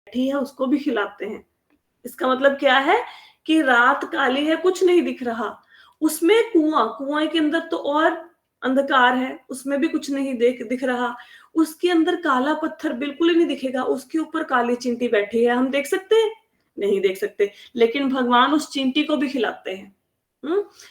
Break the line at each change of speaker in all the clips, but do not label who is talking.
बैठी है उसको भी खिलाते हैं। इसका मतलब क्या है कि रात काली है, कुछ नहीं दिख रहा। उसमें कुआं के अंदर तो और अंधकार है, उसमें भी कुछ नहीं दिख रहा। उसके अंदर काला पत्थर बिल्कुल ही नहीं दिखेगा, उसके ऊपर काली चींटी बैठी है। हम देख सकते हैं? नहीं देख सकते, लेकिन भगवान उस चींटी को भी खिलाते हैं।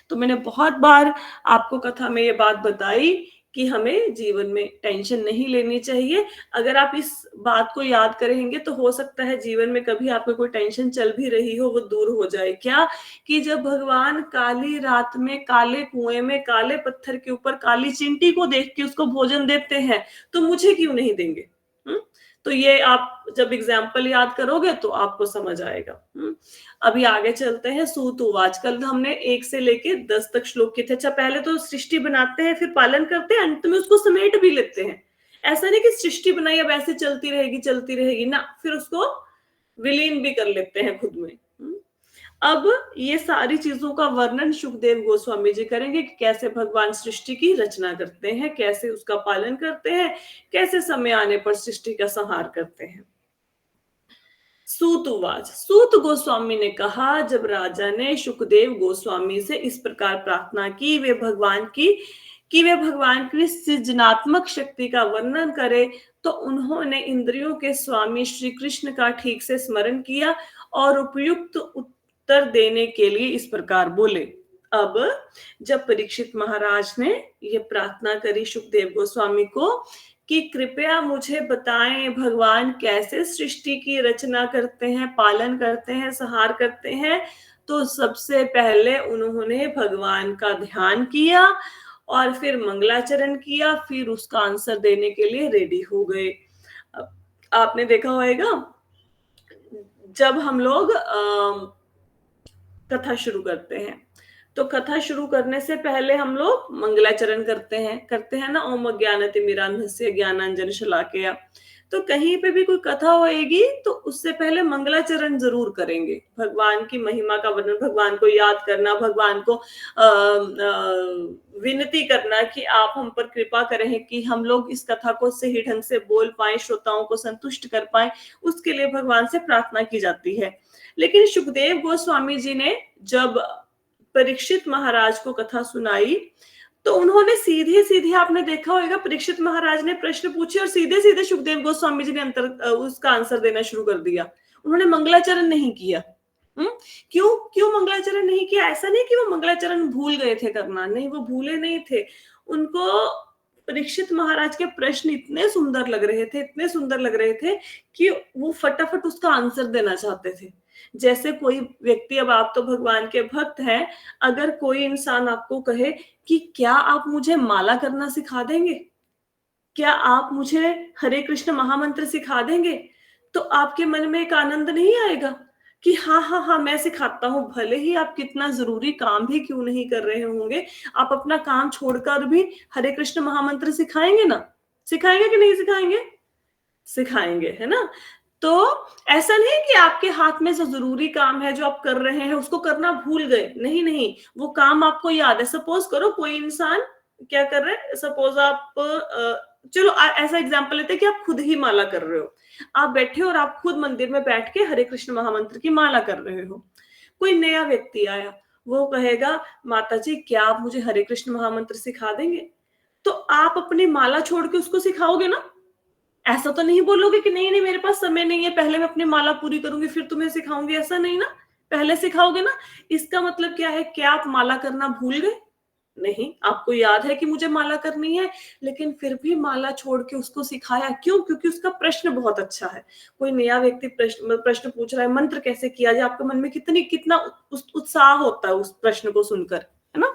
तो मैंने बहुत बार आपको कथा में ये बात बताई कि हमें जीवन में टेंशन नहीं लेनी चाहिए। अगर आप इस बात को याद करेंगे तो हो सकता है जीवन में कभी आपको कोई टेंशन चल भी रही हो वो दूर हो जाए। क्या कि जब भगवान काली रात में काले कुएं में काले पत्थर के ऊपर काली चींटी को देख के उसको भोजन देते हैं, तो मुझे क्यों नहीं देंगे? तो ये आप जब एग्जाम्पल याद करोगे तो आपको समझ आएगा। अभी आगे चलते हैं। सूत उवाच। कल हमने 1 से लेके 10 तक श्लोक किए थे। अच्छा, पहले तो सृष्टि बनाते हैं, फिर पालन करते हैं, अंत में उसको समेट भी लेते हैं। ऐसा नहीं कि सृष्टि बनाई अब ऐसे चलती रहेगी ना, फिर उसको विलीन भी कर लेते हैं खुद में। अब ये सारी चीजों का वर्णन सुखदेव गोस्वामी जी करेंगे कि कैसे भगवान सृष्टि की रचना करते हैं, कैसे उसका पालन करते हैं, कैसे समय आने पर सृष्टि का संहार करते हैं। सूतुवाच। सूत गोस्वामी ने कहा, जब राजा ने सुखदेव गोस्वामी से इस प्रकार प्रार्थना की वे भगवान की सृजनात्मक शक्ति का वर्णन करे, तो उन्होंने इंद्रियों के स्वामी श्री कृष्ण का ठीक से स्मरण किया और उपयुक्त उत्तर देने के लिए इस प्रकार बोले। अब जब परीक्षित महाराज ने ये प्रार्थना करी सुखदेव गोस्वामी को कि कृपया मुझे बताएं भगवान कैसे सृष्टि की रचना करते हैं, पालन करते हैं, संहार करते हैं, तो सबसे पहले उन्होंने भगवान का ध्यान किया और फिर मंगलाचरण किया, फिर उसका आंसर देने के लिए रेडी हो गए। आपने देखा होगा जब हम लोग कथा शुरू करते हैं तो कथा शुरू करने से पहले हम लोग मंगलाचरण करते हैं ना, ओम अज्ञानतिमिरान्धस्य ज्ञानांजन शलाकया। तो कहीं पे भी कोई कथा होएगी तो उससे पहले मंगलाचरण जरूर करेंगे। भगवान की महिमा का वर्णन, भगवान को याद करना, भगवान को विनती करना कि आप हम पर कृपा करें कि हम लोग इस कथा को सही ढंग से बोल पाए, श्रोताओं को संतुष्ट कर पाए, उसके लिए भगवान से प्रार्थना की जाती है। लेकिन सुखदेव गोस्वामी जी ने जब परीक्षित महाराज को कथा सुनाई तो उन्होंने सीधे सीधे, आपने देखा होगा, परीक्षित महाराज ने प्रश्न पूछे और सीधे सीधे सुखदेव गोस्वामी जी ने उसका आंसर देना शुरू कर दिया। उन्होंने मंगलाचरण नहीं किया। क्यों मंगलाचरण नहीं किया? ऐसा नहीं कि वो मंगलाचरण भूल गए थे करना, नहीं, वो भूले नहीं थे। उनको परीक्षित महाराज के प्रश्न इतने सुंदर लग रहे थे कि वो फटाफट उसका आंसर देना चाहते थे। जैसे कोई व्यक्ति, अब आप तो भगवान के भक्त हैं, अगर कोई इंसान आपको कहे कि क्या आप मुझे माला करना सिखा देंगे, क्या आप मुझे हरे कृष्ण महामंत्र सिखा देंगे, तो आपके मन में एक आनंद नहीं आएगा कि हाँ मैं सिखाता हूं। भले ही आप कितना जरूरी काम भी क्यों नहीं कर रहे होंगे, आप अपना काम छोड़कर भी हरे कृष्ण महामंत्र सिखाएंगे ना? सिखाएंगे कि नहीं सिखाएंगे? सिखाएंगे, है ना? तो ऐसा नहीं कि आपके हाथ में जो जरूरी काम है जो आप कर रहे हैं उसको करना भूल गए, नहीं, वो काम आपको याद है। सपोज करो कोई इंसान क्या कर रहे हैं, सपोज आप चलो ऐसा एग्जांपल लेते हैं कि आप खुद ही माला कर रहे हो, आप बैठे और आप खुद मंदिर में बैठ के हरे कृष्ण महामंत्र की माला कर रहे हो। कोई नया व्यक्ति आया, वो कहेगा, माता जी क्या आप मुझे हरे कृष्ण महामंत्र सिखा देंगे? तो आप अपनी माला छोड़ के उसको सिखाओगे ना? ऐसा तो नहीं बोलोगे कि नहीं मेरे पास समय नहीं है, पहले मैं अपनी माला पूरी करूंगी फिर तुम्हें सिखाऊंगी, ऐसा नहीं ना, पहले सिखाओगे ना। इसका मतलब क्या है? क्या आप माला करना भूल गए? नहीं, आपको याद है कि मुझे माला करनी है, लेकिन फिर भी माला छोड़ के उसको सिखाया। क्यों? क्योंकि उसका प्रश्न बहुत अच्छा है। कोई नया व्यक्ति प्रश्न पूछ रहा है, मंत्र कैसे किया जाए, आपके मन में कितना उत्साह होता है उस प्रश्न को सुनकर, है ना?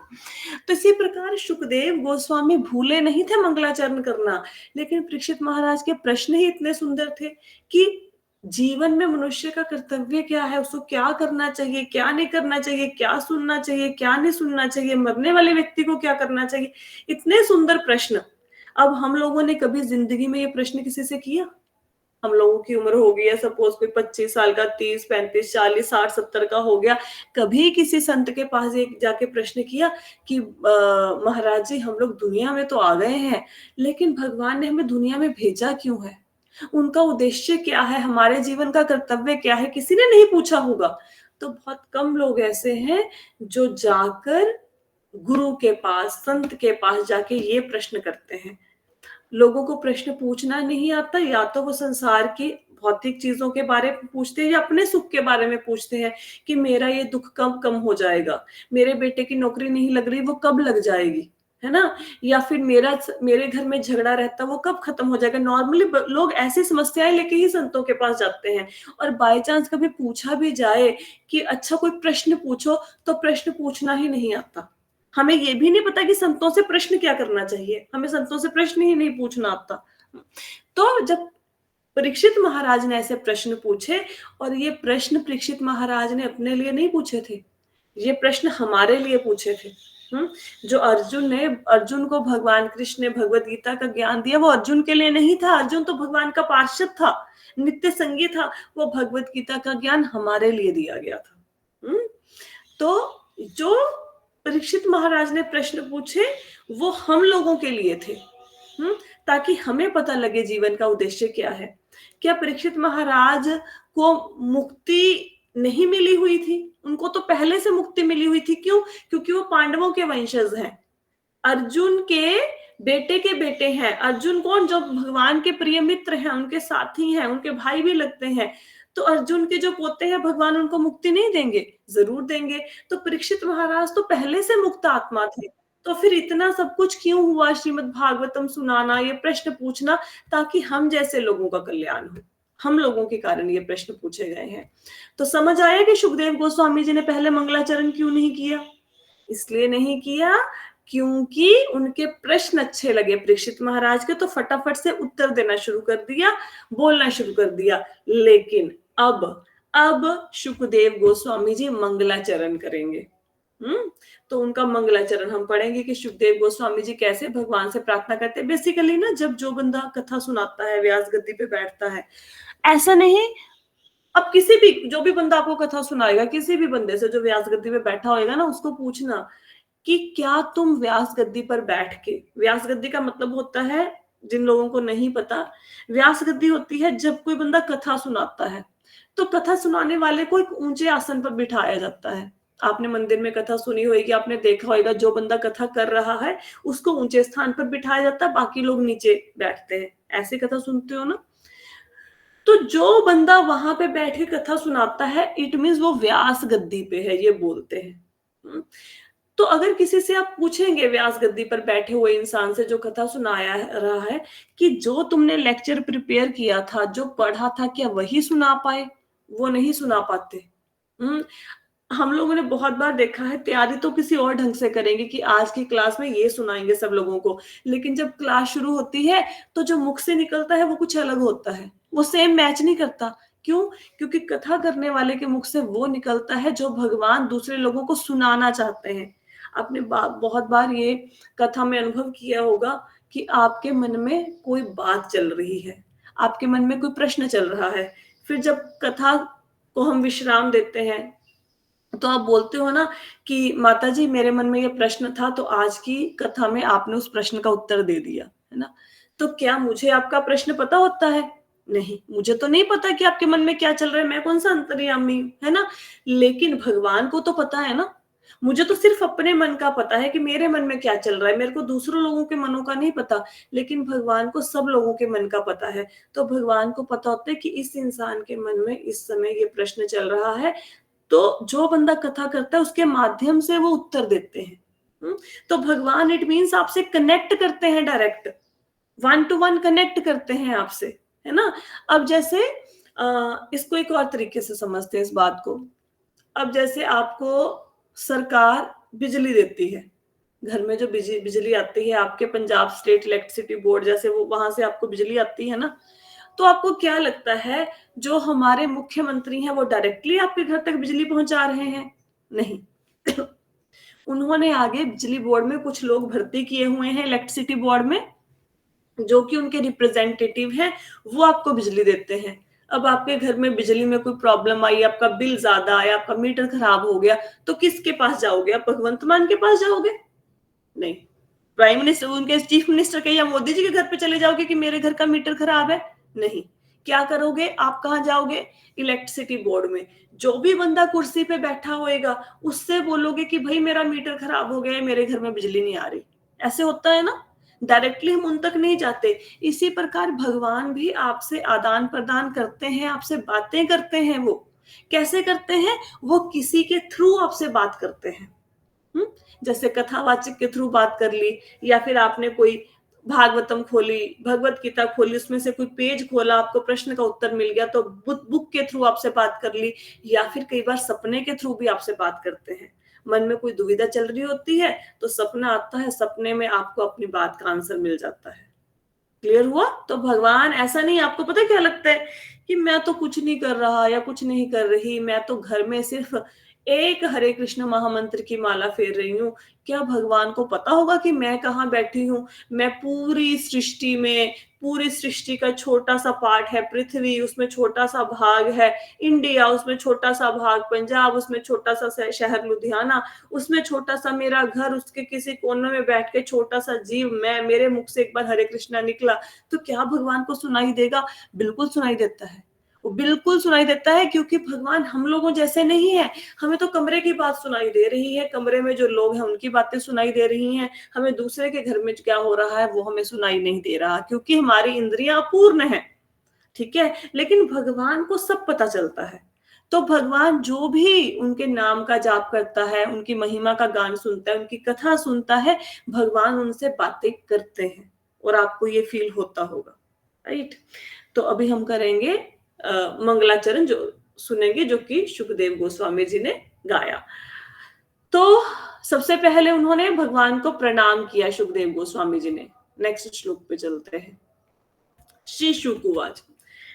तो इसी प्रकार सुखदेव गोस्वामी भूले नहीं थे मंगलाचरण करना, लेकिन परीक्षित महाराज के प्रश्न ही इतने सुंदर थे कि जीवन में मनुष्य का कर्तव्य क्या है, उसको क्या करना चाहिए, क्या नहीं करना चाहिए, क्या सुनना चाहिए, क्या नहीं सुनना चाहिए, मरने वाले व्यक्ति को क्या करना चाहिए, इतने सुंदर प्रश्न। अब हम लोगों ने कभी जिंदगी में ये प्रश्न किसी से किया? हम लोगों की उम्र हो गई है, सपोज कोई 25 साल का, 30, 35, 40, 60, 70 का हो गया, कभी किसी संत के पास जाके प्रश्न किया कि महाराज जी हम लोग दुनिया में तो आ गए हैं, लेकिन भगवान ने हमें दुनिया में भेजा क्यों है? उनका उद्देश्य क्या है, हमारे जीवन का कर्तव्य क्या है, किसी ने नहीं पूछा होगा। तो बहुत कम लोग ऐसे हैं जो जाकर गुरु के पास, संत के पास जाके ये प्रश्न करते हैं। लोगों को प्रश्न पूछना नहीं आता, या तो वो संसार की भौतिक चीजों के बारे में पूछते हैं या अपने सुख के बारे में पूछते हैं कि मेरा ये दुख कब कम हो जाएगा, मेरे बेटे की नौकरी नहीं लग रही, वो कब लग जाएगी, है ना? या फिर मेरे घर में झगड़ा रहता, वो कब खत्म हो जाएगा। नॉर्मली लोग ऐसी समस्याएं लेके ही संतों के पास जाते हैं। और बाय चांस कभी पूछा भी जाए कि अच्छा कोई प्रश्न पूछो, तो प्रश्न पूछना ही नहीं आता। हमें ये भी नहीं पता कि संतों से प्रश्न क्या करना चाहिए, हमें संतों से प्रश्न ही नहीं पूछना आता। तो जब परीक्षित महाराज ने ऐसे प्रश्न पूछे, और ये प्रश्न परीक्षित महाराज ने अपने लिए नहीं पूछे थे, ये प्रश्न हमारे लिए पूछे थे। जो अर्जुन को भगवान कृष्ण ने भगवत गीता का ज्ञान दिया, वो अर्जुन के लिए नहीं था। अर्जुन तो भगवान का पार्षद था, नित्य संगी था। वो भगवत गीता का ज्ञान हमारे लिए दिया गया था। तो जो परीक्षित महाराज ने प्रश्न पूछे, वो हम लोगों के लिए थे, ताकि हमें पता लगे जीवन का उद्देश्य क्या है। क्या परीक्षित महाराज को मुक्ति नहीं मिली हुई थी? उनको तो पहले से मुक्ति मिली हुई थी। क्यों? क्योंकि वो पांडवों के वंशज हैं, अर्जुन के बेटे के बेटे हैं। अर्जुन कौन? जो भगवान के प्रिय मित्र हैं, उनके साथी हैं, उनके भाई भी लगते हैं। तो अर्जुन के जो पोते हैं, भगवान उनको मुक्ति नहीं देंगे? जरूर देंगे। तो परीक्षित महाराज तो पहले से मुक्त आत्मा थे। तो फिर इतना सब कुछ क्यों हुआ? श्रीमद् भागवतम सुनाना, ये प्रश्न पूछना, ताकि हम जैसे लोगों का कल्याण हो। हम लोगों के कारण ये प्रश्न पूछे गए हैं। तो समझ आया कि सुखदेव गोस्वामी जी ने पहले मंगलाचरण क्यों नहीं किया? इसलिए नहीं किया क्योंकि उनके प्रश्न अच्छे लगे परीक्षित महाराज के, तो फटाफट से उत्तर देना शुरू कर दिया, बोलना शुरू कर दिया। लेकिन अब सुखदेव गोस्वामी जी मंगलाचरण करेंगे। तो उनका मंगलाचरण हम पढ़ेंगे कि सुखदेव गोस्वामी जी कैसे भगवान से प्रार्थना करते हैं। बेसिकली ना, जब जो बंदा कथा सुनाता है, व्यास गद्दी पे बैठता है, ऐसा नहीं, अब किसी भी, जो भी बंदा आपको कथा सुनाएगा, किसी भी बंदे से जो व्यास गद्दी पे बैठा होएगा ना, उसको पूछना कि क्या तुम व्यास गद्दी पर बैठ के, व्यास गद्दी का मतलब होता है, जिन लोगों को नहीं पता, व्यास गद्दी होती है जब कोई बंदा कथा सुनाता है, तो कथा सुनाने वाले को एक ऊंचे आसन पर बिठाया जाता है। आपने मंदिर में कथा सुनी होगी, आपने देखा होगा, जो बंदा कथा कर रहा है उसको ऊंचे स्थान पर बिठाया जाता है, बाकी लोग नीचे बैठते हैं। ऐसे कथा सुनते हो ना? तो जो बंदा वहां पे बैठ के कथा सुनाता है, इट मीन्स वो व्यास गद्दी पे है, ये बोलते हैं। तो अगर किसी से आप पूछेंगे, व्यास गद्दी पर बैठे हुए इंसान से जो कथा सुनाया रहा है, कि जो तुमने लेक्चर प्रिपेयर किया था, जो पढ़ा था, क्या वही सुना पाए? वो नहीं सुना पाते। हम्म हम लोगों ने बहुत बार देखा है, तैयारी तो किसी और ढंग से करेंगे कि आज की क्लास में ये सुनाएंगे सब लोगों को, लेकिन जब क्लास शुरू होती है तो जो मुख से निकलता है वो कुछ अलग होता है, वो सेम मैच नहीं करता। क्यों? क्योंकि कथा करने वाले के मुख से वो निकलता है जो भगवान दूसरे लोगों को सुनाना चाहते हैं। आपने बहुत बार ये कथा में अनुभव किया होगा कि आपके मन में कोई बात चल रही है, आपके मन में कोई प्रश्न चल रहा है, फिर जब कथा को हम विश्राम देते हैं, तो आप बोलते हो ना कि माता जी, मेरे मन में ये प्रश्न था, तो आज की कथा में आपने उस प्रश्न का उत्तर दे दिया, है ना? तो क्या मुझे आपका प्रश्न पता होता है? नहीं, मुझे तो नहीं पता कि आपके मन में क्या चल रहा है, मैं कौन सा अंतर्यामी हूं, है ना? लेकिन भगवान को तो पता है ना। मुझे तो सिर्फ अपने मन का पता है कि मेरे मन में क्या चल रहा है, मेरे को दूसरों लोगों के मनों का नहीं पता, लेकिन भगवान को सब लोगों के मन का पता है। तो भगवान को पता होता है कि इस इंसान के मन में इस समय ये प्रश्न चल रहा है, तो जो बंदा कथा करता है उसके माध्यम से वो उत्तर देते हैं। तो भगवान इट मीन्स आपसे कनेक्ट करते हैं, direct one two one connect करते हैं आपसे, है ना? अब जैसे इसको एक और तरीके से समझते हैं इस बात को। अब जैसे आपको सरकार बिजली देती है, घर में जो बिजली आती है, आपके पंजाब स्टेट इलेक्ट्रिसिटी बोर्ड जैसे, वो वहां से आपको बिजली आती है ना, तो आपको क्या लगता है, जो हमारे मुख्यमंत्री हैं वो डायरेक्टली आपके घर तक बिजली पहुंचा रहे हैं? नहीं। उन्होंने आगे बिजली बोर्ड में कुछ लोग भर्ती किए हुए हैं, इलेक्ट्रिसिटी बोर्ड में, जो कि उनके रिप्रेजेंटेटिव हैं, वो आपको बिजली देते हैं। अब आपके घर में बिजली में कोई प्रॉब्लम आई, आपका बिल ज्यादा आया, आपका मीटर खराब हो गया, तो किसके पास जाओगे? आप भगवंत मान के पास जाओगे? नहीं। प्राइम मिनिस्टर, उनके चीफ मिनिस्टर के या मोदी जी के घर पे चले जाओगे कि मेरे घर का मीटर खराब है? नहीं। क्या करोगे आप? कहाँ जाओगे? इलेक्ट्रिसिटी बोर्ड में। जो भी बंदा कुर्सी पे बैठा होएगा उससे बोलोगे कि भाई मेरा मीटर खराब हो गया है, मेरे घर में बिजली नहीं आ रही। ऐसे होता है ना, डायरेक्टली हम उन तक नहीं जाते। इसी प्रकार भगवान भी आपसे आदान प्रदान करते हैं, आपसे बातें करते हैं। वो कैसे करते हैं? वो किसी के थ्रू आपसे बात करते हैं। जैसे कथावाचक के थ्रू बात कर ली, या फिर आपने कोई भागवतम खोली, भगवत गीता खोली, उसमें से कोई पेज खोला, आपको प्रश्न का उत्तर मिल गया तो बुक के थ्रू आपसे बात कर ली, या फिर कई बार सपने के थ्रू भी आपसे बात करते हैं। मन में कोई दुविधा चल रही होती है तो सपना आता है, सपने में आपको अपनी बात का आंसर मिल जाता है। क्लियर हुआ? तो भगवान ऐसा नहीं, आपको पता क्या लगता है कि मैं तो कुछ नहीं कर रहा या कुछ नहीं कर रही, मैं तो घर में सिर्फ एक हरे कृष्ण महामंत्र की माला फेर रही हूँ। क्या भगवान को पता होगा कि मैं कहाँ बैठी हूँ? मैं पूरी सृष्टि में, पूरी सृष्टि का छोटा सा पार्ट है पृथ्वी, उसमें छोटा सा भाग है इंडिया, उसमें छोटा सा भाग पंजाब, उसमें छोटा सा शहर लुधियाना, उसमें छोटा सा मेरा घर, उसके किसी कोने में बैठ के छोटा सा जीव मैं, मेरे मुख से एक बार हरे कृष्णा निकला तो क्या भगवान को सुनाई देगा? बिल्कुल सुनाई देता है। वो बिल्कुल सुनाई देता है, क्योंकि भगवान हम लोगों जैसे नहीं है। हमें तो कमरे की बात सुनाई दे रही है, कमरे में जो लोग हैं उनकी बातें सुनाई दे रही हैं, हमें दूसरे के घर में क्या हो रहा है वो हमें सुनाई नहीं दे रहा, क्योंकि हमारी इंद्रियां अपूर्ण है। ठीक है, लेकिन भगवान को सब पता चलता है। तो भगवान जो भी उनके नाम का जाप करता है, उनकी महिमा का गान सुनता है, उनकी कथा सुनता है, भगवान उनसे बातें करते हैं, और आपको ये फील होता होगा। राइट? तो अभी हम करेंगे मंगलाचरण, जो सुनेंगे, जो कि सुखदेव गोस्वामी जी ने गाया। तो सबसे पहले उन्होंने भगवान को प्रणाम किया सुखदेव गोस्वामी जी ने। नेक्स्ट श्लोक पे चलते हैं। श्री शुकुवाच,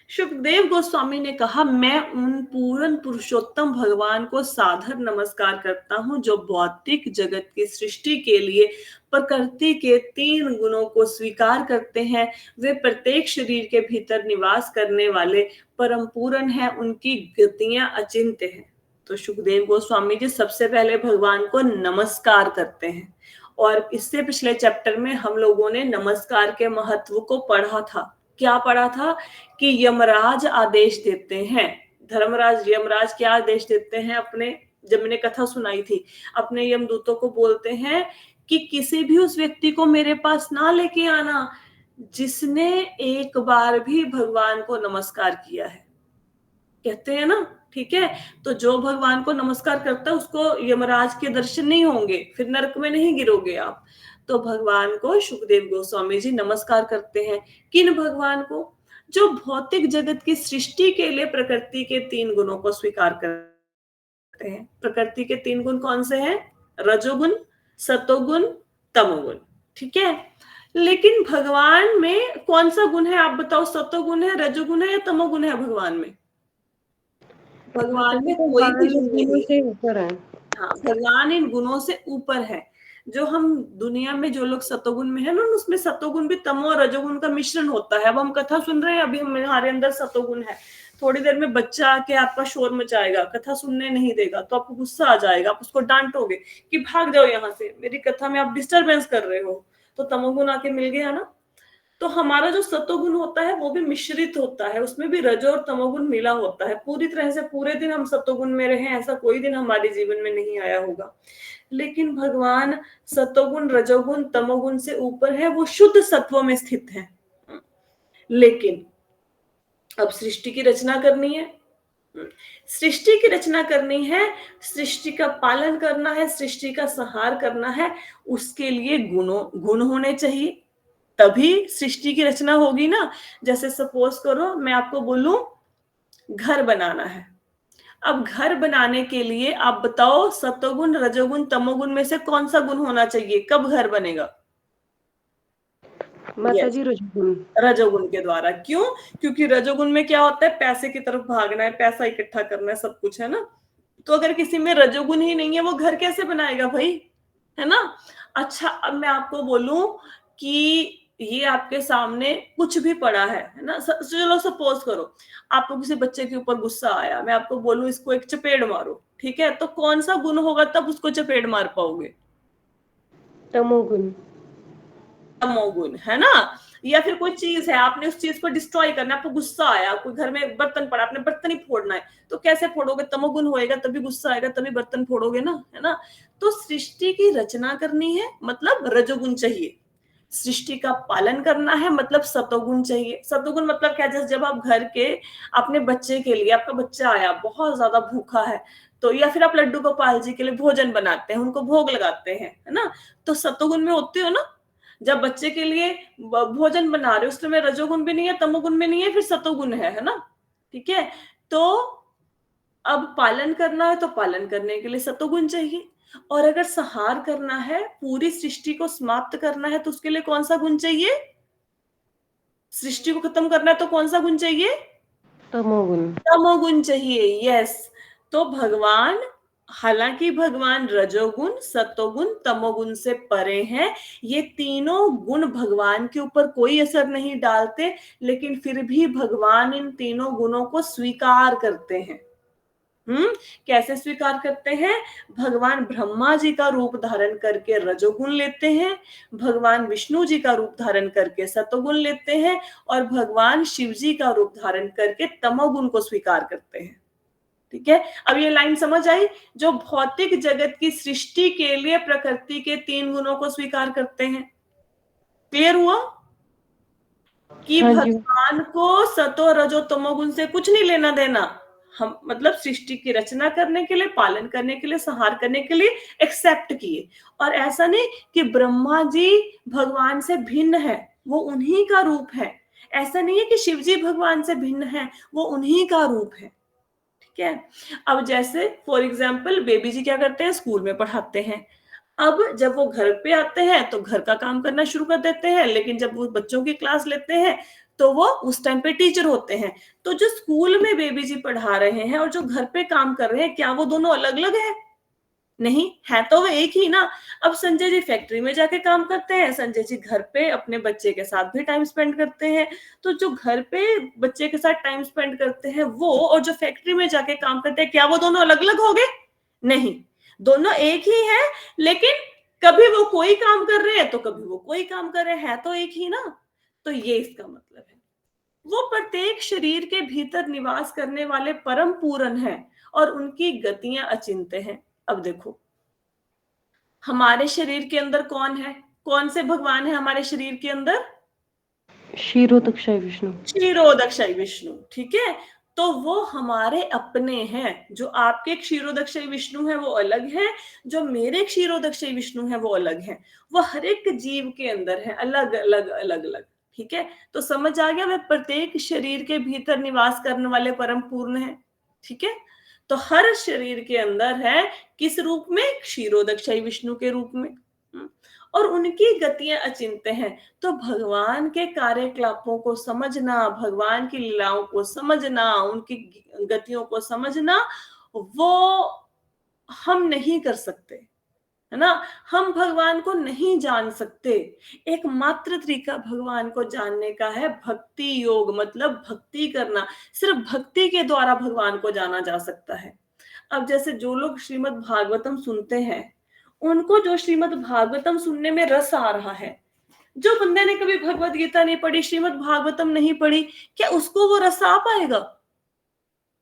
सुखदेव गोस्वामी ने कहा, मैं उन पूर्ण पुरुषोत्तम भगवान को सादर नमस्कार करता हूँ जो भौतिक जगत की सृष्टि के लिए प्रकृति के 3 गुणों को स्वीकार करते हैं। वे प्रत्येक शरीर के भीतर निवास करने वाले परम पूर्ण है, उनकी गतियां अचिंत्य हैं। तो सुखदेव गोस्वामी जी सबसे पहले भगवान को नमस्कार करते हैं, और इससे पिछले चैप्टर में हम लोगों ने नमस्कार के महत्व को पढ़ा था। क्या पढ़ा था? कि यमराज आदेश देते हैं, धर्मराज यमराज क्या आदेश देते हैं अपने, जब मैंने कथा सुनाई थी, अपने यमदूतों को बोलते हैं कि किसी भी उस व्यक्ति को मेरे पास ना लेके आना जिसने एक बार भी भगवान को नमस्कार किया है। कहते हैं ना, ठीक है? तो जो भगवान को नमस्कार करता है उसको यमराज के दर्शन नहीं होंगे, फिर नरक में नहीं गिरोगे आप। तो भगवान को सुखदेव गोस्वामी जी नमस्कार करते हैं। किन भगवान को? जो भौतिक जगत की सृष्टि के लिए प्रकृति के 3 गुणों को स्वीकार करते हैं। प्रकृति के 3 गुण कौन से हैं? रजोगुण, सतोगुण, तमोगुण। ठीक है? लेकिन भगवान में कौन सा गुण है आप बताओ? सतोगुण है, रजोगुण है या तमोगुण है भगवान में? भगवान में कोई भी गुण नहीं
से ऊपर है।
हाँ, भगवान इन गुणों से ऊपर है। जो हम दुनिया में जो लोग सतोगुण में है ना, उसमें सतोगुण भी तमो और रजोगुण का मिश्रण होता है। अब हम कथा सुन रहे हैं, अभी हमारे अंदर सतोगुण है, थोड़ी देर में बच्चा आके आपका शोर मचाएगा, कथा सुनने नहीं देगा, तो आपको गुस्सा आ जाएगा, आप उसको डांटोगे कि भाग जाओ यहाँ से, मेरी कथा में आप डिस्टरबेंस कर रहे हो। तो तमोगुण आके मिल गया ना। तो हमारा जो सतोगुण होता है वो भी मिश्रित होता है, उसमें भी रजो और तमोगुण मिला होता है। पूरी तरह से पूरे दिन हम सतोगुण में रहे, ऐसा कोई दिन हमारे जीवन में नहीं आया होगा। लेकिन भगवान सतोगुण, रजोगुण, तमोगुण से ऊपर है, वो शुद्ध सत्व में स्थित है। लेकिन अब सृष्टि की रचना करनी है, सृष्टि की रचना करनी है, सृष्टि का पालन करना है, सृष्टि का संहार करना है, उसके लिए गुण होने चाहिए, तभी सृष्टि की रचना होगी ना। जैसे सपोज करो मैं आपको बोलूं घर बनाना है, अब घर बनाने के लिए आप बताओ सतोगुण, रजोगुण, तमोगुण में से कौन सा गुण होना चाहिए? कब घर बनेगा?
माता
यस,
जी रजोगुण।
रजोगुण के द्वारा। क्यों? क्योंकि रजोगुण में क्या होता है? पैसे की तरफ भागना है, पैसा इकट्ठा करना है, सब कुछ है ना। तो अगर किसी में रजोगुण ही नहीं है, वो घर कैसे बनाएगा भाई? है ना। अच्छा, अब मैं आपको बोलूं कि ये आपके सामने कुछ भी पड़ा है ना, चलो सपोज करो आपको किसी बच्चे के ऊपर गुस्सा आया, मैं आपको बोलूं इसको एक चपेट मारो, ठीक है? तो कौन सा गुण होगा तब उसको चपेट मार पाओगे?
तमोगुण।
तमोगुण। तमोगुण। तमोगुण। तमोगुण। तमोगुण। तमोगुण। तमोगुण। तमोगुण। तमोगुण। तमोगुण। तमोगुण। तमोगुण। तमोगुण। तमोगुण, है ना। या फिर कोई चीज है, आपने उस चीज को डिस्ट्रॉय करना, आपको गुस्सा आया, कोई घर में बर्तन पड़ा, आपने बर्तन ही फोड़ना है, तो कैसे फोड़ोगे, तमोगुण होएगा, तभी गुस्सा आएगा, तभी बर्तन फोड़ोगे ना, है ना। तो सृष्टि की रचना करनी है मतलब रजोगुण चाहिए, सृष्टि का पालन करना है मतलब सतोगुण चाहिए। सतोगुण मतलब क्या, जैसे जब आप घर के अपने बच्चे के लिए, आपका बच्चा आया बहुत ज्यादा भूखा है, तो या फिर आप लड्डू गोपाल जी के लिए भोजन बनाते हैं, उनको भोग लगाते हैं, है ना, तो सतोगुण में होते हो ना। जब बच्चे के लिए भोजन बना रहे हो, उसमें रजोगुण भी नहीं है, तमोगुण भी नहीं है, फिर सतोगुण है ना। ठीक है। तो अब पालन करना है तो पालन करने के लिए सतोगुण चाहिए, और अगर संहार करना है, पूरी सृष्टि को समाप्त करना है, तो उसके लिए कौन सा गुण चाहिए, सृष्टि को खत्म करना है तो कौन सा गुण चाहिए,
तमोगुण।
तमोगुण चाहिए। यस। तो भगवान, हालांकि भगवान रजोगुण, सतोगुण, तमोगुण से परे हैं, ये तीनों गुण भगवान के ऊपर कोई असर नहीं डालते, लेकिन फिर भी भगवान इन तीनों गुणों को स्वीकार करते हैं। कैसे स्वीकार करते हैं, भगवान ब्रह्मा जी का रूप धारण करके रजोगुण लेते हैं, भगवान विष्णु जी का रूप धारण करके सतोगुण लेते हैं, और भगवान शिव जी का रूप धारण करके तमोगुण को स्वीकार करते हैं। ठीक है। अब ये लाइन समझ आई, जो भौतिक जगत की सृष्टि के लिए प्रकृति के तीन गुणों को स्वीकार करते हैं। क्लियर हुआ कि
हाँ जी।
भगवान को सतो रजो तमोगुण से कुछ नहीं लेना देना, हम मतलब सृष्टि की रचना करने के लिए, पालन करने के लिए, संहार करने के लिए एक्सेप्ट किए। और ऐसा नहीं कि ब्रह्मा जी भगवान से भिन्न है, वो उन्हीं का रूप है। ऐसा नहीं है कि शिव जी भगवान से भिन्न है, वो उन्हीं का रूप है। ठीक है। अब जैसे फॉर एग्जाम्पल बेबी जी क्या करते हैं, स्कूल में पढ़ाते हैं। अब जब वो घर पे आते हैं तो घर का काम करना शुरू कर देते हैं, लेकिन जब वो बच्चों की क्लास लेते हैं तो वो उस टाइम पे टीचर होते हैं। तो जो स्कूल में बेबी जी पढ़ा रहे हैं और जो घर पे काम कर रहे हैं, क्या वो दोनों अलग अलग है, नहीं है, तो वो एक ही ना। अब संजय जी फैक्ट्री में जाके काम करते हैं, संजय जी घर पे अपने बच्चे के साथ भी टाइम स्पेंड करते हैं। तो जो घर पे बच्चे के साथ टाइम स्पेंड करते हैं वो, और जो फैक्ट्री में जाके काम करते हैं, क्या वो दोनों अलग अलग हो गए, नहीं, दोनों एक ही है। लेकिन कभी वो कोई काम कर रहे हैं तो कभी वो कोई काम कर रहे हैं, तो एक ही ना। तो ये इसका मतलब है, वो प्रत्येक शरीर के भीतर निवास करने वाले परम पूर्ण हैं, और उनकी गतियां अचिंत्य हैं। अब देखो, हमारे शरीर के अंदर कौन है, कौन से भगवान है हमारे शरीर के अंदर,
क्षीरोदक्षाय विष्णु।
क्षीरोदक्षय विष्णु। ठीक है। तो वो हमारे अपने हैं, जो आपके क्षीरोदक्षय विष्णु है वो अलग है, जो मेरे क्षीरोदक्षय विष्णु है वो अलग है। वो हर एक जीव के अंदर है, अलग अलग अलग अलग। ठीक है। तो समझ आ गया, वह प्रत्येक शरीर के भीतर निवास करने वाले परम पूर्ण है। ठीक है। तो हर शरीर के अंदर है, किस रूप में, क्षीरोदक्षय विष्णु के रूप में। और उनकी गतियां अचिंत्य हैं। तो भगवान के कार्यकलापों को समझना, भगवान की लीलाओं को समझना, उनकी गतियों को समझना, वो हम नहीं कर सकते, है ना। हम भगवान को नहीं जान सकते। एकमात्र तरीका भगवान को जानने का है भक्ति योग, मतलब भक्ति करना। सिर्फ भक्ति के द्वारा भगवान को जाना जा सकता है। अब जैसे जो लोग श्रीमद् भागवतम सुनते हैं, उनको जो श्रीमद् भागवतम सुनने में रस आ रहा है, जो बंदे ने कभी भगवत गीता नहीं पढ़ी, श्रीमद् भागवतम नहीं पढ़ी, क्या उसको वो रस आ पाएगा,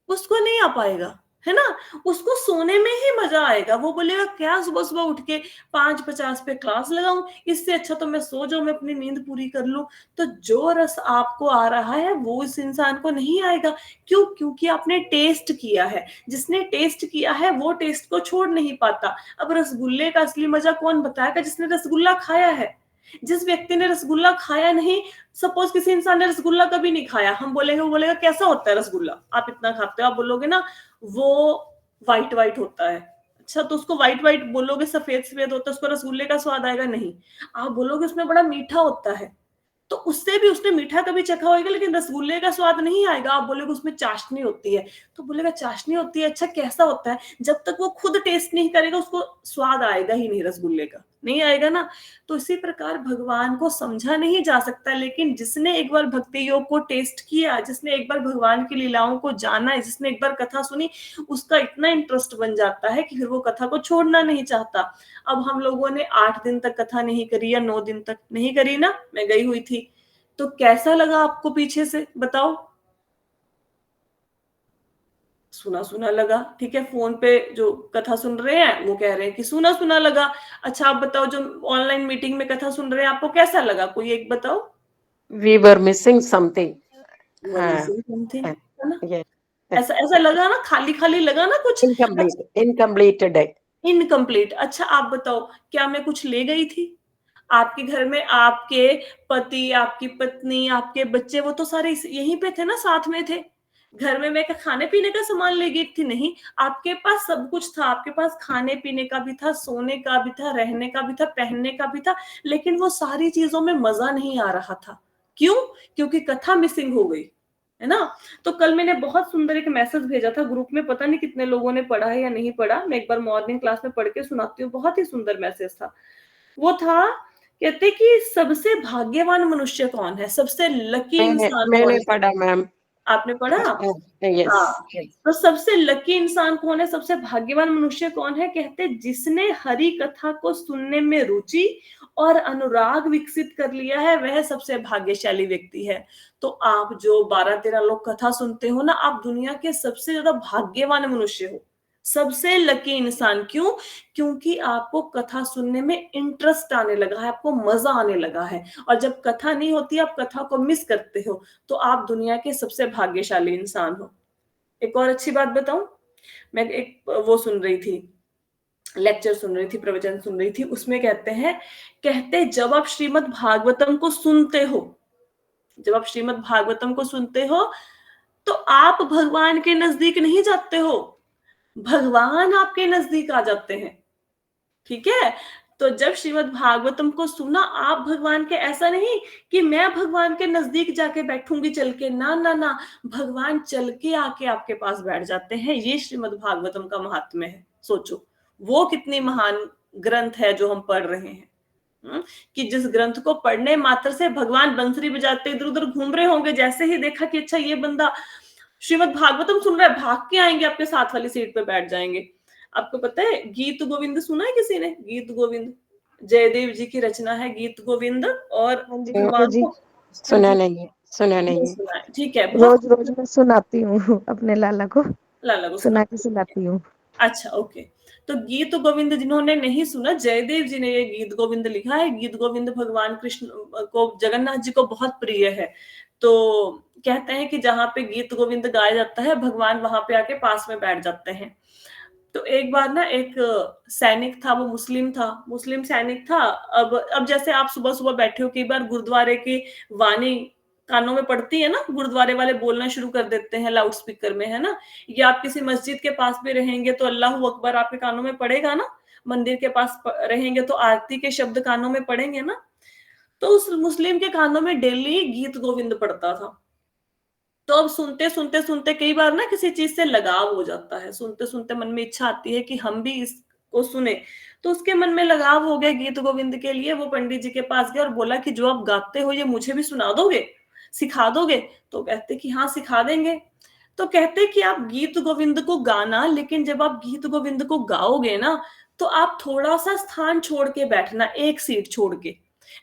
उसको नहीं आ पाएगा, है ना। उसको सोने में ही मजा आएगा, वो बोलेगा क्या सुबह सुबह उठ के 5:50 पे क्लास लगाऊं, इससे अच्छा तो मैं सो जाऊं, मैं अपनी नींद पूरी कर लूं। तो जो रस आपको आ रहा है वो इस इंसान को नहीं आएगा। क्यों, क्योंकि आपने टेस्ट किया है, जिसने टेस्ट किया है वो टेस्ट को छोड़ नहीं पाता। अब रसगुल्ले का असली मजा कौन बताएगा, जिसने रसगुल्ला खाया है। जिस व्यक्ति ने रसगुल्ला खाया नहीं, सपोज किसी इंसान ने रसगुल्ला कभी नहीं खाया, हम बोलेंगे, वो बोलेगा कैसा होता है रसगुल्ला, आप इतना खाते हो, आप बोलोगे ना वो व्हाइट व्हाइट होता है। अच्छा, तो उसको व्हाइट व्हाइट बोलोगे, सफेद सफेद होता है, उसको रसगुल्ले का स्वाद आएगा नहीं। आप बोलोगे उसमें बड़ा मीठा होता है, तो उससे भी उसने मीठा कभी चखा होगा, लेकिन रसगुल्ले का स्वाद नहीं आएगा। आप बोलोगे उसमें चाशनी होती है, तो बोलेगा चाशनी होती है, अच्छा कैसा होता है। जब तक वो खुद टेस्ट नहीं करेगा उसको स्वाद आएगा ही नहीं रसगुल्ले का, नहीं आएगा ना। तो इसी प्रकार भगवान को समझा नहीं जा सकता, लेकिन जिसने एक बार भक्ति योग को टेस्ट किया, जिसने एक बार भगवान की लीलाओं को जाना है, जिसने एक बार कथा सुनी, उसका इतना इंटरेस्ट बन जाता है कि फिर वो कथा को छोड़ना नहीं चाहता। अब हम लोगों ने 8 दिन तक कथा नहीं करी या 9 दिन तक नहीं करी ना, मैं गई हुई थी, तो कैसा लगा आपको पीछे से बताओ? सुना सुना लगा, ठीक है। फोन पे जो कथा सुन रहे हैं वो कह रहे हैं कि सुना सुना लगा। अच्छा आप बताओ, जो ऑनलाइन मीटिंग में कथा सुन रहे हैं, आपको कैसा लगा? कोई एक बताओ।
We were missing something.
You are missing something,
uh,
है ना?
yeah.
ऐसा ऐसा लगा ना, खाली खाली लगा ना कुछ।
Incomplete, incomplete day.
इनकम्प्लीट। अच्छा आप बताओ, क्या मैं कुछ ले गई थी? आपके घर में आपके पति, आपकी पत्नी, आपके बच्चे, वो तो सारे यहीं पे थे ना, साथ में थे। घर में मैं क्या खाने पीने का सामान ले गई थी? नहीं, आपके पास सब कुछ था। आपके पास खाने पीने का भी था, सोने का भी था, रहने का भी था, पहनने का भी था, लेकिन वो सारी चीजों में मजा नहीं आ रहा था। क्यों? क्योंकि कथा मिसिंग हो गई, है ना? तो कल मैंने बहुत सुंदर एक मैसेज भेजा था ग्रुप में, पता नहीं कितने लोगों ने पढ़ा है या नहीं पढ़ा, मैं एक बार मॉर्निंग क्लास में पढ़ के सुनाती हूँ। बहुत ही सुंदर मैसेज था। वो था, कहते कि सबसे भाग्यवान मनुष्य कौन है, सबसे लकी इंसान कौन
मैंने
है?
पढ़ा मैम।
आपने पढ़ा?
Yes,
हाँ।
yes.
तो सबसे लकी इंसान कौन है, सबसे भाग्यवान मनुष्य कौन है? कहते जिसने हरि कथा को सुनने में रुचि और अनुराग विकसित कर लिया है, वह सबसे भाग्यशाली व्यक्ति है। तो आप जो 12-13 लोग कथा सुनते हो ना, आप दुनिया के सबसे ज्यादा भाग्यवान मनुष्य हो, सबसे लकी इंसान। क्यों? क्योंकि आपको कथा सुनने में इंटरेस्ट आने लगा है, आपको मजा आने लगा है। और जब कथा नहीं होती, आप कथा को मिस करते हो, तो आप दुनिया के सबसे भाग्यशाली इंसान हो। एक और अच्छी बात बताऊं, मैं एक वो सुन रही थी, लेक्चर सुन रही थी, प्रवचन सुन रही थी, उसमें कहते जब आप श्रीमद् भागवतम को सुनते हो, जब आप श्रीमद् भागवतम को सुनते हो, तो आप भगवान के नजदीक नहीं जाते हो, भगवान आपके नजदीक आ जाते हैं। ठीक है? तो जब श्रीमद् भागवतम को सुना, आप भगवान के, ऐसा नहीं कि मैं भगवान के नजदीक जाके बैठूंगी चल के, ना ना ना, भगवान चल के आके आपके पास बैठ जाते हैं। ये श्रीमद् भागवतम का महात्म्य है। सोचो वो कितनी महान ग्रंथ है जो हम पढ़ रहे हैं। कि जिस ग्रंथ को पढ़ने मात्र से भगवान बंसरी बजाते इधर उधर घूम रहे होंगे, जैसे ही देखा कि अच्छा ये बंदा श्रीमद् भागवतम सुन रहा है, भाग के आएंगे, आपके साथ वाली सीट पे बैठ जाएंगे। आपको पता है गीत गोविंद सुना है किसी ने? गीत गोविंद जयदेव जी की रचना है गीत गोविंद, और
हाँ जी
भगवान
जी।
को, हाँ
सुना
जी,
नहीं है, सुना
नहीं
नहीं है।
सुना है, ठीक है, बहुत
रोज रोज मैं सुनाती हूँ अपने लाला को,
लाला को
सुना
सुना।
के सुनाती हूँ।
अच्छा ओके। तो गीत गोविंद जिन्होंने नहीं सुना, जयदेव जी ने ये गीत गोविंद लिखा है। गीत गोविंद भगवान कृष्ण को, जगन्नाथ जी को बहुत प्रिय है। तो कहते हैं कि जहां पे गीत गोविंद गाया जाता है, भगवान वहां पे आके पास में बैठ जाते हैं। तो एक बार ना एक सैनिक था, वो मुस्लिम था, मुस्लिम सैनिक था। अब जैसे आप सुबह सुबह बैठे हो, कई बार गुरुद्वारे की वाणी कानों में पड़ती है ना, गुरुद्वारे वाले बोलना शुरू कर देते हैं लाउड स्पीकर में, है ना? या आप किसी मस्जिद के पास भी रहेंगे तो अल्लाहू अकबर आपके कानों में पड़ेगा ना, मंदिर के पास रहेंगे तो आरती के शब्द कानों में पड़ेंगे ना। तो उस मुस्लिम के कानों में डेली गीत गोविंद पड़ता था। तो अब सुनते सुनते सुनते कई बार ना किसी चीज से लगाव हो जाता है, सुनते सुनते मन में इच्छा आती है कि हम भी इसको सुने। तो उसके मन में लगाव हो गया गीत गोविंद के लिए। वो पंडित जी के पास गया और बोला कि जो आप गाते हो ये मुझे भी सुना दोगे, सिखा दोगे? तो कहते कि हाँ सिखा देंगे। तो कहते कि आप गीत गोविंद को गाना, लेकिन जब आप गीत गोविंद को गाओगे ना, तो आप थोड़ा सा स्थान छोड़ के बैठना, एक सीट छोड़ के।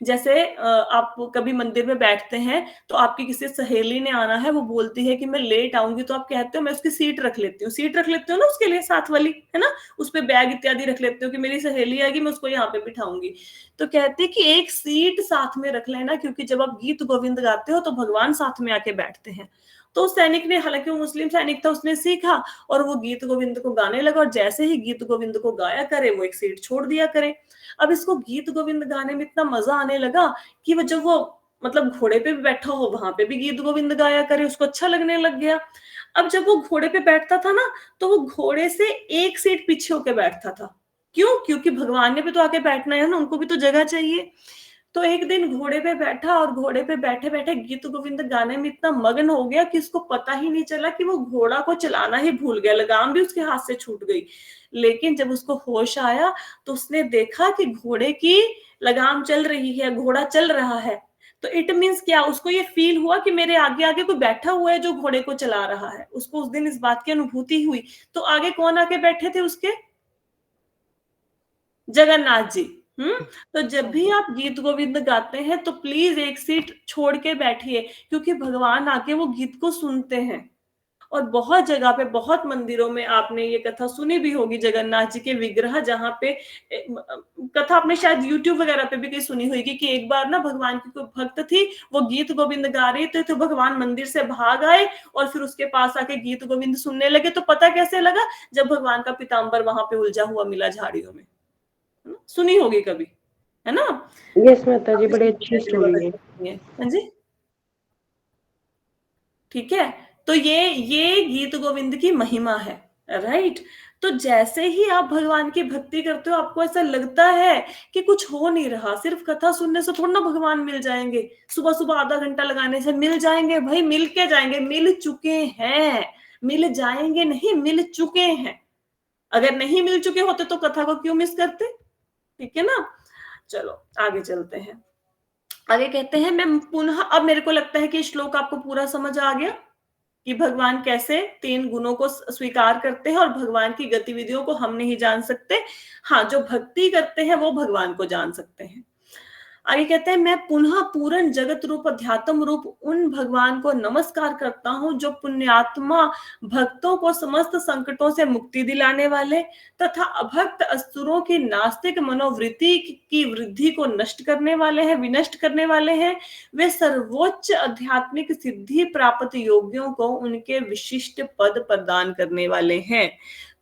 जैसे आप कभी मंदिर में बैठते हैं, तो आपकी किसी सहेली ने आना है, वो बोलती है कि मैं लेट आऊंगी, तो आप कहते हो मैं उसकी सीट रख लेती हूँ, सीट रख लेते हो ना उसके लिए, साथ वाली, है ना? उस पे बैग इत्यादि रख लेते हो कि मेरी सहेली आएगी, मैं उसको यहाँ पे बिठाऊंगी। तो कहते कि एक सीट साथ में रख लेना, क्योंकि जब आप गीत गोविंद गाते हो तो भगवान साथ में आके बैठते हैं। तो उस सैनिक ने, हालांकि वो मुस्लिम सैनिक था, उसने सीखा और वो गीत गोविंद को गाने लगा, और जैसे ही गीत गोविंद को गाया करे, वो एक सीट छोड़ दिया करे। अब इसको गीत गोविंद गाने में इतना मजा आने लगा कि वो जब वो मतलब घोड़े पे भी बैठा हो, वहां पे भी गीत गोविंद गाया करे, उसको अच्छा लगने लग गया। अब जब वो घोड़े पे बैठता था ना, तो वो घोड़े से एक सीट पीछे होके बैठता था। क्यों? क्योंकि भगवान ने भी तो आके बैठना है ना, उनको भी तो जगह चाहिए। तो एक दिन घोड़े पे बैठा और घोड़े पे बैठे बैठे गीत गोविंद गाने में इतना मगन हो गया कि उसको पता ही नहीं चला कि वो घोड़ा को चलाना ही भूल गया, लगाम भी उसके हाथ से छूट गई। लेकिन जब उसको होश आया तो उसने देखा कि घोड़े की लगाम चल रही है, घोड़ा चल रहा है। तो इट मीन्स क्या, उसको ये फील हुआ कि मेरे आगे आगे कोई बैठा हुआ है जो घोड़े को चला रहा है। उसको उस दिन इस बात की अनुभूति हुई। तो आगे कौन आके बैठे थे उसके? जगन्नाथ जी। तो जब भी आप गीत गोविंद गाते हैं तो प्लीज एक सीट छोड़ के बैठिए, क्योंकि भगवान आके वो गीत को सुनते हैं। और बहुत जगह पे, बहुत मंदिरों में आपने ये कथा सुनी भी होगी, जगन्नाथ जी के विग्रह, जहाँ पे कथा आपने शायद यूट्यूब वगैरह पे भी कहीं सुनी होगी कि एक बार ना भगवान की कोई भक्त थी, वो गीत गोविंद गा रही थी, तो भगवान मंदिर से भाग आए और फिर उसके पास आके गीत गोविंद सुनने लगे। तो पता कैसे लगा? जब भगवान का पीताम्बर वहां पे उलझा हुआ मिला झाड़ियों में। सुनी होगी कभी, है ना?
यस माता जी, बड़ी अच्छी स्टोरी है।
हाँ जी, ठीक है। तो ये गीत गोविंद की महिमा है, राइट? तो जैसे ही आप भगवान की भक्ति करते हो, आपको ऐसा लगता है कि कुछ हो नहीं रहा, सिर्फ कथा सुनने से थोड़ा ना भगवान मिल जाएंगे, सुबह सुबह आधा घंटा लगाने से मिल जाएंगे। भाई मिल के जाएंगे, मिल चुके हैं, मिल जाएंगे नहीं, मिल चुके हैं। अगर नहीं मिल चुके होते तो कथा को क्यों मिस करते? ठीक है ना? चलो आगे चलते हैं। आगे कहते हैं, मैं पुनः, अब मेरे को लगता है कि श्लोक आपको पूरा समझ आ गया कि भगवान कैसे 3 गुणों को स्वीकार करते हैं, और भगवान की गतिविधियों को हम नहीं जान सकते। हाँ, जो भक्ति करते हैं वो भगवान को जान सकते हैं। आगे कहते हैं, मैं पुनः पूर्ण जगत रूप अध्यात्म रूप उन भगवान को नमस्कार करता हूं जो पुण्यात्मा भक्तों को समस्त संकटों से मुक्ति दिलाने वाले तथा अभक्त असुरों की नास्तिक मनोवृत्ति की वृद्धि को नष्ट करने वाले हैं, विनष्ट करने वाले हैं। वे सर्वोच्च आध्यात्मिक सिद्धि प्राप्त योगियों को उनके विशिष्ट पद प्रदान करने वाले हैं।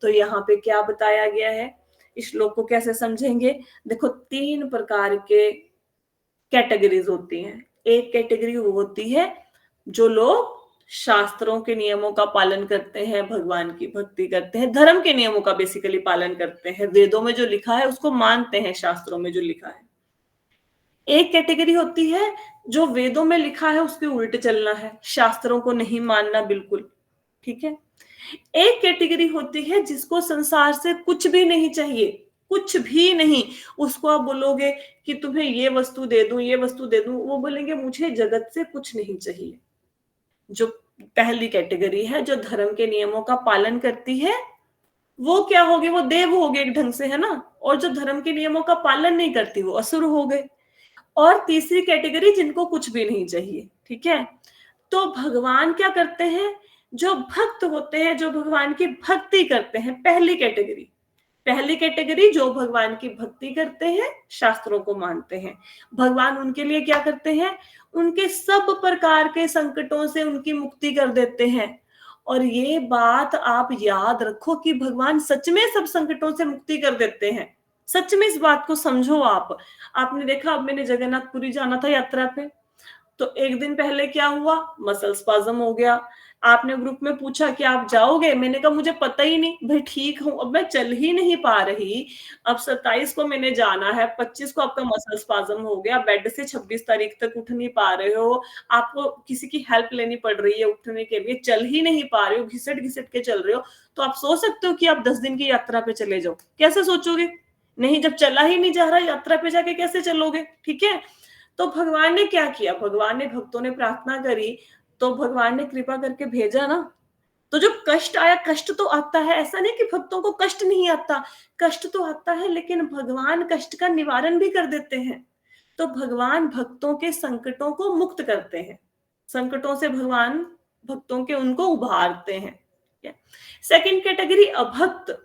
तो यहाँ पे क्या बताया गया है, इस श्लोक को कैसे समझेंगे? देखो, 3 प्रकार के कैटेगरीज होती हैं। एक कैटेगरी वो होती है जो लोग शास्त्रों के नियमों का पालन करते हैं, भगवान की भक्ति करते हैं, धर्म के नियमों का बेसिकली पालन करते हैं, वेदों में जो लिखा है उसको मानते हैं, शास्त्रों में जो लिखा है। एक कैटेगरी होती है जो वेदों में लिखा है उसके उल्टे चलना है, शास्त्रों को नहीं मानना बिल्कुल। ठीक है। एक कैटेगरी होती है जिसको संसार से कुछ भी नहीं चाहिए, कुछ भी नहीं। उसको आप बोलोगे कि तुम्हें ये वस्तु दे दूं, ये वस्तु दे दूं, वो बोलेंगे मुझे जगत से कुछ नहीं चाहिए। जो पहली कैटेगरी है, जो धर्म के नियमों का पालन करती है, वो क्या होगी? वो देव हो गए एक ढंग से, है ना? और जो धर्म के नियमों का पालन नहीं करती वो असुर हो गए। और तीसरी कैटेगरी जिनको कुछ भी नहीं चाहिए। ठीक है। तो भगवान क्या करते हैं? जो भक्त होते हैं, जो भगवान की भक्ति करते हैं, पहली कैटेगरी जो भगवान की भक्ति करते हैं, शास्त्रों को मानते हैं, भगवान उनके लिए क्या करते हैं? उनके सब प्रकार के संकटों से उनकी मुक्ति कर देते हैं। और ये बात आप याद रखो कि भगवान सच में सब संकटों से मुक्ति कर देते हैं। सच में इस बात को समझो आप। आपने देखा, अब मैंने जगन्नाथपुरी जाना था यात्रा पे, तो एक दिन पहले क्या हुआ? मसल स्पाज्म हो गया। आपने ग्रुप में पूछा कि आप जाओगे? मैंने कहा मुझे पता ही नहीं भाई, ठीक हूं, अब मैं चल ही नहीं पा रही। अब 27 को मैंने जाना है, 25 को आपका मसल स्पाज्म हो गया, बेड से 26 तारीख तक उठ नहीं पा रहे हो, आपको किसी की हेल्प लेनी पड़ रही है उठने के लिए, चल ही नहीं पा रहे हो, घिसट घिसट के चल रहे हो, तो आप सोच सकते हो कि आप 10 दिन की यात्रा पे चले जाओ। कैसे सोचोगे? नहीं, जब चला ही नहीं जा रहा, यात्रा पे जाके कैसे चलोगे? ठीक है। तो भगवान ने क्या किया? भगवान ने, भक्तों ने प्रार्थना करी तो भगवान ने कृपा करके भेजा ना। तो जो कष्ट आया, कष्ट तो आता है, ऐसा नहीं कि भक्तों को कष्ट नहीं आता, कष्ट तो आता है, लेकिन भगवान कष्ट का निवारण भी कर देते हैं। तो भगवान भक्तों के संकटों को मुक्त करते हैं, संकटों से भगवान भक्तों के उनको उभारते हैं। सेकंड कैटेगरी अभक्त,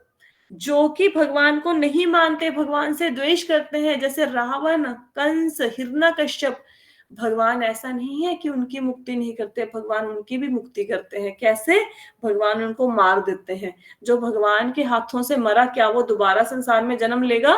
जो कि भगवान को नहीं मानते, भगवान से द्वेष करते हैं, जैसे रावण, कंस, हिरण्यकश्यप। भगवान ऐसा नहीं है कि उनकी मुक्ति नहीं करते, भगवान उनकी भी मुक्ति करते हैं। कैसे? भगवान उनको मार देते हैं। जो भगवान के हाथों से मरा, क्या वो दोबारा संसार में जन्म लेगा?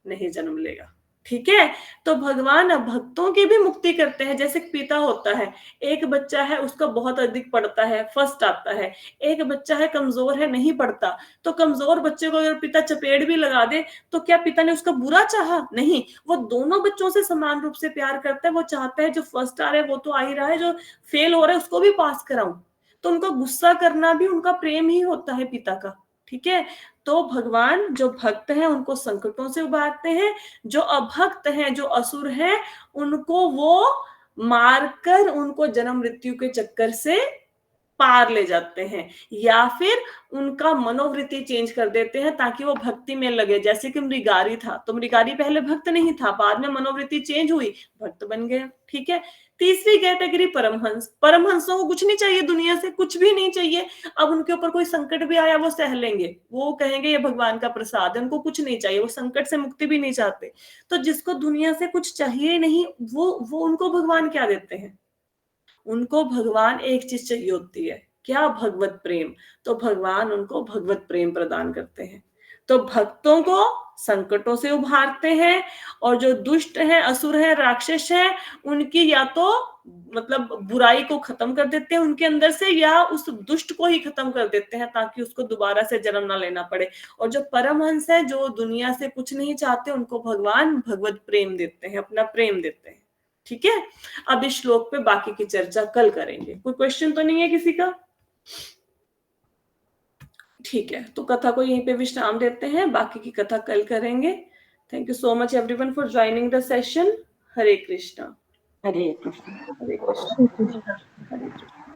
नहीं जन्म लेगा। ठीक है। तो भगवान भक्तों की भी मुक्ति करते हैं। जैसे पिता होता है, एक बच्चा है उसका बहुत अधिक पढ़ता है, फर्स्ट आता है, एक बच्चा है कमजोर है नहीं पढ़ता, तो कमजोर बच्चे को अगर पिता चपेट भी लगा दे तो क्या पिता ने उसका बुरा चाहा? नहीं, वो दोनों बच्चों से समान रूप से प्यार करता है। वो चाहता है जो फर्स्ट आ रहा है वो तो आ ही रहा है, जो फेल हो रहा है उसको भी पास कराऊं। तो उनका गुस्सा करना भी उनका प्रेम ही होता है पिता का। ठीक है। तो भगवान जो भक्त हैं उनको संकटों से उबारते हैं, जो अभक्त हैं, जो असुर हैं, उनको वो मारकर उनको जन्म मृत्यु के चक्कर से पार ले जाते हैं, या फिर उनका मनोवृत्ति चेंज कर देते हैं ताकि वो भक्ति में लगे। जैसे कि मृगारी था, तो मृगारी पहले भक्त नहीं था, बाद में मनोवृत्ति चेंज हुई, भक्त बन गया। ठीक है। तीसरी कैटेगरी परमहंस। परमहंसों को कुछ नहीं चाहिए दुनिया से, कुछ भी नहीं चाहिए। अब उनके ऊपर कोई संकट भी आया वो सह लेंगे, वो कहेंगे ये भगवान का प्रसाद है, उनको कुछ नहीं चाहिए, वो संकट से मुक्ति भी नहीं चाहते। तो जिसको दुनिया से कुछ चाहिए नहीं, वो उनको भगवान क्या देते हैं? उनको भगवान एक चीज चाहिए होती है, क्या? भगवत प्रेम। तो भगवान उनको भगवत प्रेम प्रदान करते हैं। तो भक्तों को संकटों से उभारते हैं, और जो दुष्ट हैं, असुर हैं, राक्षस हैं, उनकी या तो मतलब बुराई को खत्म कर देते हैं उनके अंदर से, या उस दुष्ट को ही खत्म कर देते हैं ताकि उसको दोबारा से जन्म ना लेना पड़े। और जो परमहंस है, जो दुनिया से कुछ नहीं चाहते, उनको भगवान भगवत प्रेम देते हैं, अपना प्रेम देते हैं। ठीक है। अब इस श्लोक पे बाकी की चर्चा कल करेंगे। कोई क्वेश्चन तो नहीं है किसी का? ठीक है, तो कथा को यहीं पे विश्राम देते हैं, बाकी की कथा कल करेंगे। Thank you so much everyone for joining the session. Hare Krishna.
Hare Krishna.
Hare Krishna. Hare Krishna.